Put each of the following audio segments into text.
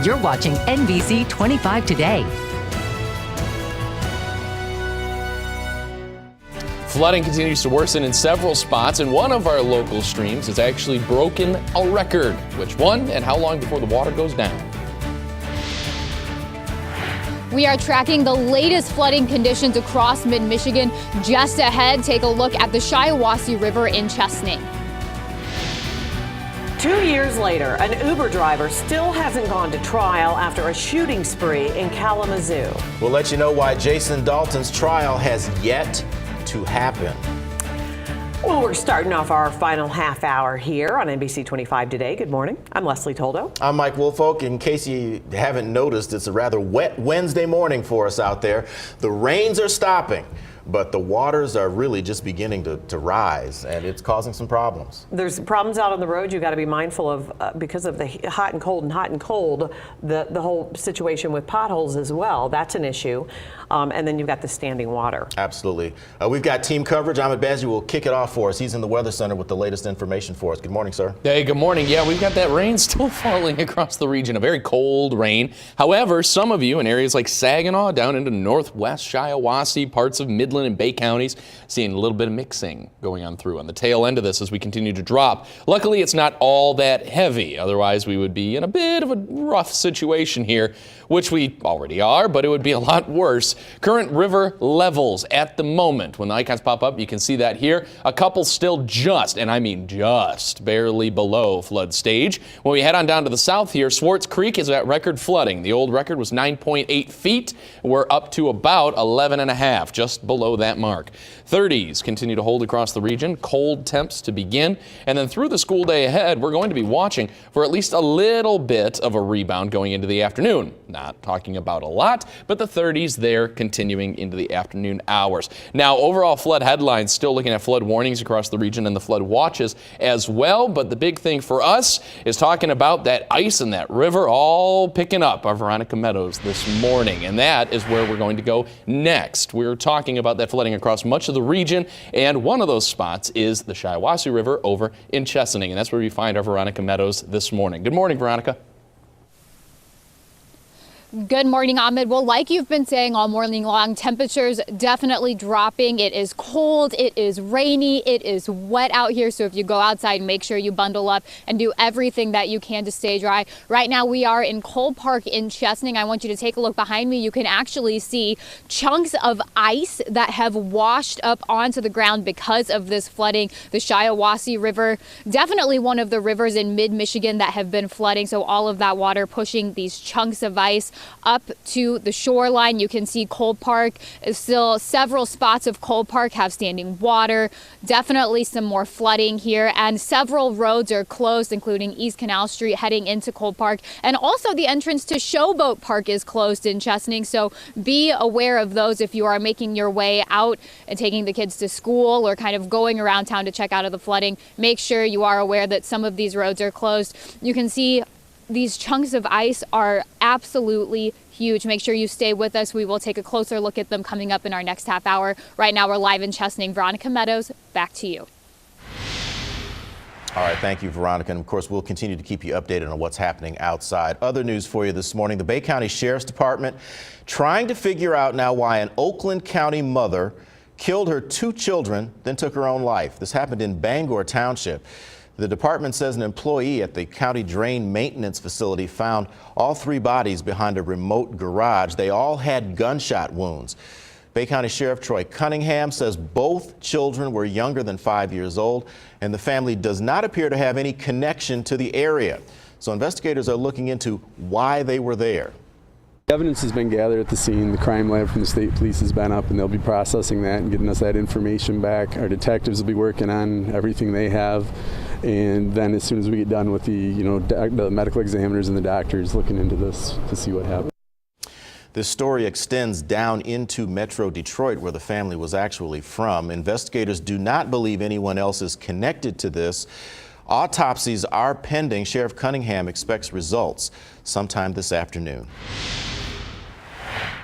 You're watching NBC 25 Today. Flooding continues to worsen in several spots, and one of our local streams has actually broken a record. Which one and how long before the water goes down? We are tracking the latest flooding conditions across mid-Michigan. Just ahead, take a look at the Shiawassee River in Chesaning. 2 years later, an Uber driver still hasn't gone to trial after a shooting spree in Kalamazoo. We'll let you know why Jason Dalton's trial has yet to happen. Well, we're starting off our final half hour here on NBC 25 Today. Good morning. I'm Leslie Toldo. I'm Mike Woolfolk. In case you haven't noticed, it's a rather wet Wednesday morning for us out there. The rains are stopping, but the waters are really just beginning to rise, and it's causing some problems. There's problems out on the road you've got to be mindful of because of the hot and cold, the whole situation with potholes as well. That's an issue. And then you've got the standing water. Absolutely. We've got team coverage. Ahmed Bazzi will kick it off for us. He's in the Weather Center with the latest information for us. Good morning, sir. Hey, good morning. Yeah, we've got that rain still falling across the region, a very cold rain. However, some of you in areas like Saginaw, down into northwest Shiawassee, parts of Midland and Bay counties, seeing a little bit of mixing going on through on the tail end of this as we continue to drop. Luckily, it's not all that heavy. Otherwise, we would be in a bit of a rough situation here, which we already are, but it would be a lot worse. Current river levels at the moment. When the icons pop up, you can see that here. A couple still just, and I mean just, barely below flood stage. When we head on down to the south here, Swartz Creek is at record flooding. The old record was 9.8 feet. We're up to about 11.5, just below that mark. 30s continue to hold across the region. Cold temps to begin. And then through the school day ahead, we're going to be watching for at least a little bit of a rebound going into the afternoon. Not talking about a lot, but the 30s there continuing into the afternoon hours. Now, overall flood headlines still looking at flood warnings across the region and the flood watches as well. But the big thing for us is talking about that ice in that river all picking up our Veronica Meadows this morning. And that is where we're going to go next. We're talking about that flooding across much of the region. And one of those spots is the Shiawassee River over in Chesaning. And that's where we find our Veronica Meadows this morning. Good morning, Veronica. Good morning, Ahmed. Well, like you've been saying all morning long, temperatures definitely dropping. It is cold, it is rainy, it is wet out here. So if you go outside, make sure you bundle up and do everything that you can to stay dry. Right now, we are in Cole Park in Chesaning. I want you to take a look behind me. You can actually see chunks of ice that have washed up onto the ground because of this flooding. The Shiawassee River, definitely one of the rivers in mid-Michigan that have been flooding. So all of that water pushing these chunks of ice up to the shoreline. You can see Cole Park, still several spots of Cole Park have standing water. Definitely some more flooding here, and several roads are closed, including East Canal Street heading into Cole Park. And also the entrance to Showboat Park is closed in Chesaning. So be aware of those if you are making your way out and taking the kids to school or kind of going around town to check out of the flooding. Make sure you are aware that some of these roads are closed. You can see these chunks of ice are absolutely huge. Make sure you stay with us. We will take a closer look at them coming up in our next half hour. Right now, we're live in Chesaning. Veronica Meadows, back to you. All right, thank you, Veronica. And of course, we'll continue to keep you updated on what's happening outside. Other news for you this morning, the Bay County Sheriff's Department trying to figure out now why an Oakland County mother killed her 2 children, then took her own life. This happened in Bangor Township. The department says an employee at the county drain maintenance facility found all 3 bodies behind a remote garage. They all had gunshot wounds. Bay County Sheriff Troy Cunningham says both children were younger than 5 years old, and the family does not appear to have any connection to the area. So investigators are looking into why they were there. Evidence has been gathered at the scene. The crime lab from the state police has been up, and they'll be processing that and getting us that information back. Our detectives will be working on everything they have, and then as soon as we get done with the medical examiners and the doctors looking into this to see what happened. This story extends down into Metro Detroit, where the family was actually from. Investigators do not believe anyone else is connected to this. Autopsies are pending. Sheriff Cunningham expects results sometime this afternoon.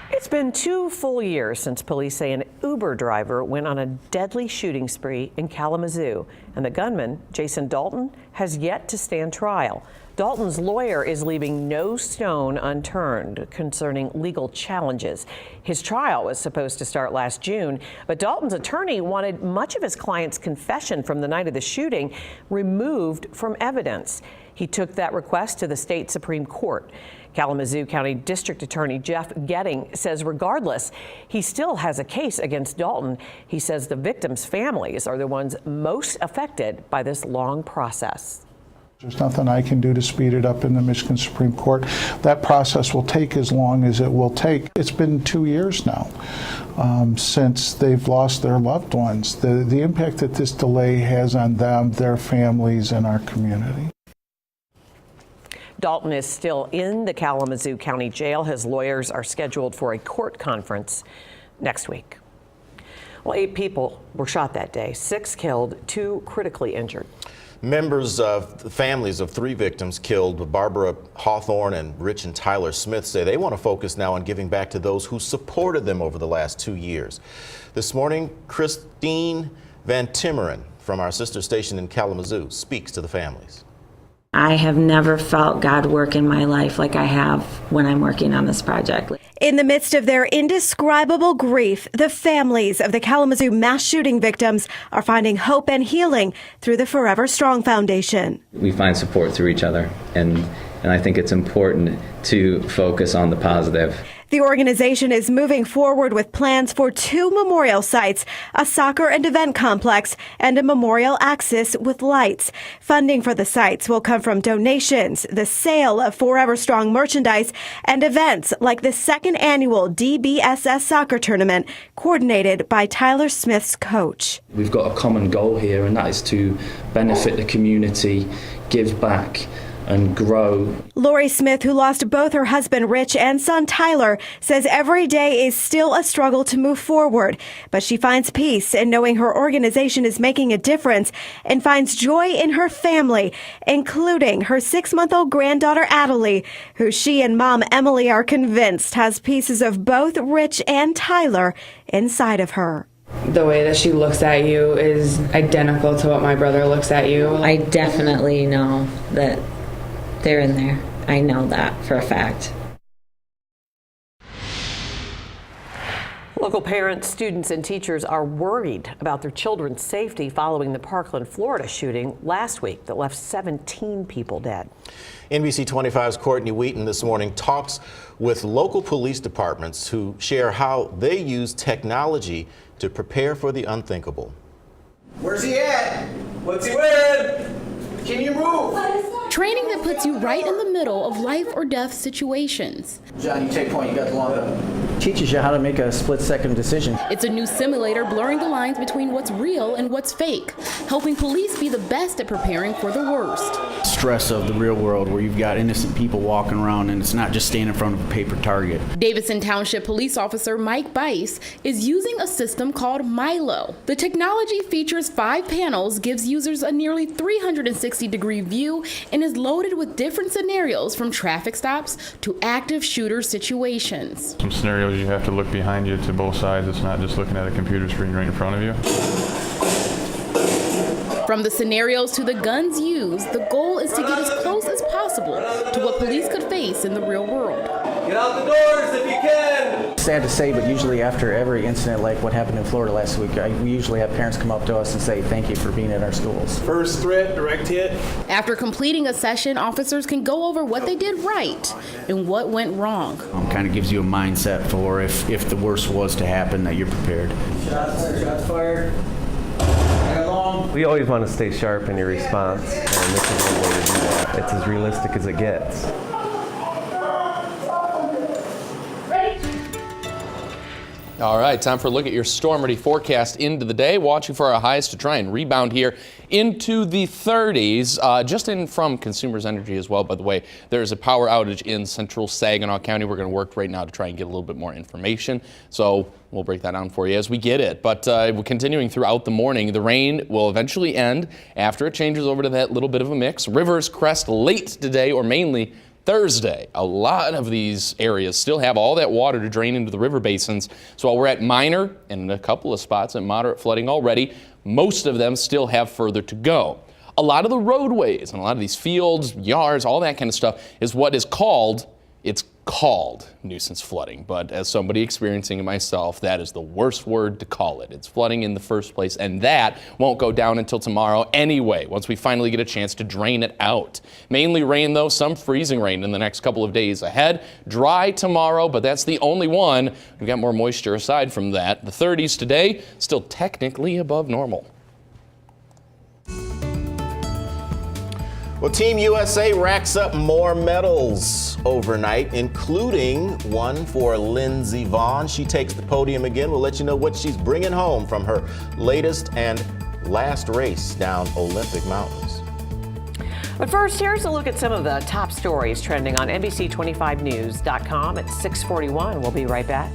It's been 2 full years since police say an Uber driver went on a deadly shooting spree in Kalamazoo, and the gunman, Jason Dalton, has yet to stand trial. Dalton's lawyer is leaving no stone unturned concerning legal challenges. His trial was supposed to start last June, but Dalton's attorney wanted much of his client's confession from the night of the shooting removed from evidence. He took that request to the state Supreme Court. Kalamazoo County District Attorney Jeff Getting says regardless, he still has a case against Dalton. He says the victims' families are the ones most affected by this long process. There's nothing I can do to speed it up in the Michigan Supreme Court. That process will take as long as it will take. It's been 2 years now since they've lost their loved ones. The impact that this delay has on them, their families, and our community. Dalton is still in the Kalamazoo County Jail. His lawyers are scheduled for a court conference next week. Well, 8 people were shot that day, 6 killed, 2 critically injured. Members of the families of 3 victims killed, Barbara Hawthorne and Rich and Tyler Smith, say they want to focus now on giving back to those who supported them over the last 2 years. This morning, Christine Van Timmeren from our sister station in Kalamazoo speaks to the families. I have never felt God work in my life like I have when I'm working on this project. In the midst of their indescribable grief, the families of the Kalamazoo mass shooting victims are finding hope and healing through the Forever Strong Foundation. We find support through each other, and I think it's important to focus on the positive. The organization is moving forward with plans for 2 memorial sites, a soccer and event complex, and a memorial axis with lights. Funding for the sites will come from donations, the sale of Forever Strong merchandise, and events like the 2nd annual DBSS soccer tournament, coordinated by Tyler Smith's coach. We've got a common goal here, and that is to benefit the community, give back, and grow. Lori Smith, who lost both her husband Rich and son Tyler, says every day is still a struggle to move forward, but she finds peace in knowing her organization is making a difference and finds joy in her family, including her 6-month-old granddaughter Adelie, who she and mom Emily are convinced has pieces of both Rich and Tyler inside of her. The way that she looks at you is identical to what my brother looks at you. I definitely know that they're in there. I know that for a fact. Local parents, students, and teachers are worried about their children's safety following the Parkland, Florida shooting last week that left 17 people dead. NBC 25's Courtney Wheaton this morning talks with local police departments who share how they use technology to prepare for the unthinkable. Where's he at? What's he wearing? Can you move? Training that puts you right in the middle of life or death situations. John, you take point, you got the long gun. Teaches you how to make a split-second decision. It's a new simulator blurring the lines between what's real and what's fake, helping police be the best at preparing for the worst. Stress of the real world where you've got innocent people walking around and it's not just standing in front of a paper target. Davidson Township Police Officer Mike Bice is using a system called Milo. The technology features 5 panels, gives users a nearly 360-degree view, and is loaded with different scenarios from traffic stops to active shooter situations. Some scenarios you have to look behind you to both sides. It's not just looking at a computer screen right in front of you. From the scenarios to the guns used, the goal is to get as close as possible to what police could face in the real world. Get out the doors if you can! Sad to say, but usually after every incident like what happened in Florida last week, we usually have parents come up to us and say thank you for being at our schools. First threat, direct hit. After completing a session, officers can go over what they did right and what went wrong. Kind of gives you a mindset for if the worst was to happen, that you're prepared. Shots fired. We always want to stay sharp in your response, and this is one way to do that. It's as realistic as it gets. All right, time for a look at your storm ready forecast into the day. Watching for our highs to try and rebound here into the 30s. Just in from Consumers Energy as well, by the way. There's a power outage in central Saginaw County. We're going to work right now to try and get a little bit more information. So we'll break that down for you as we get it. But we're continuing throughout the morning. The rain will eventually end after it changes over to that little bit of a mix. Rivers crest late today, or mainly Thursday. A lot of these areas still have all that water to drain into the river basins. So while we're at minor and in a couple of spots at moderate flooding already, most of them still have further to go. a lot of the roadways and a lot of these fields, yards, all that kind of stuff is what is called, it's called nuisance flooding. But as somebody experiencing it myself, that is the worst word to call it. It's flooding in the first place, and that won't go down until tomorrow anyway, once we finally get a chance to drain it out. Mainly rain though, some freezing rain in the next couple of days ahead. Dry tomorrow, but that's the only one. We've got more moisture aside from that. The 30s today, still technically above normal. Well, Team USA racks up more medals overnight, including one for Lindsey Vonn. She takes the podium again. We'll let you know what she's bringing home from her latest and last race down Olympic mountains. But first, here's a look at some of the top stories trending on NBC25News.com at 6:41. We'll be right back.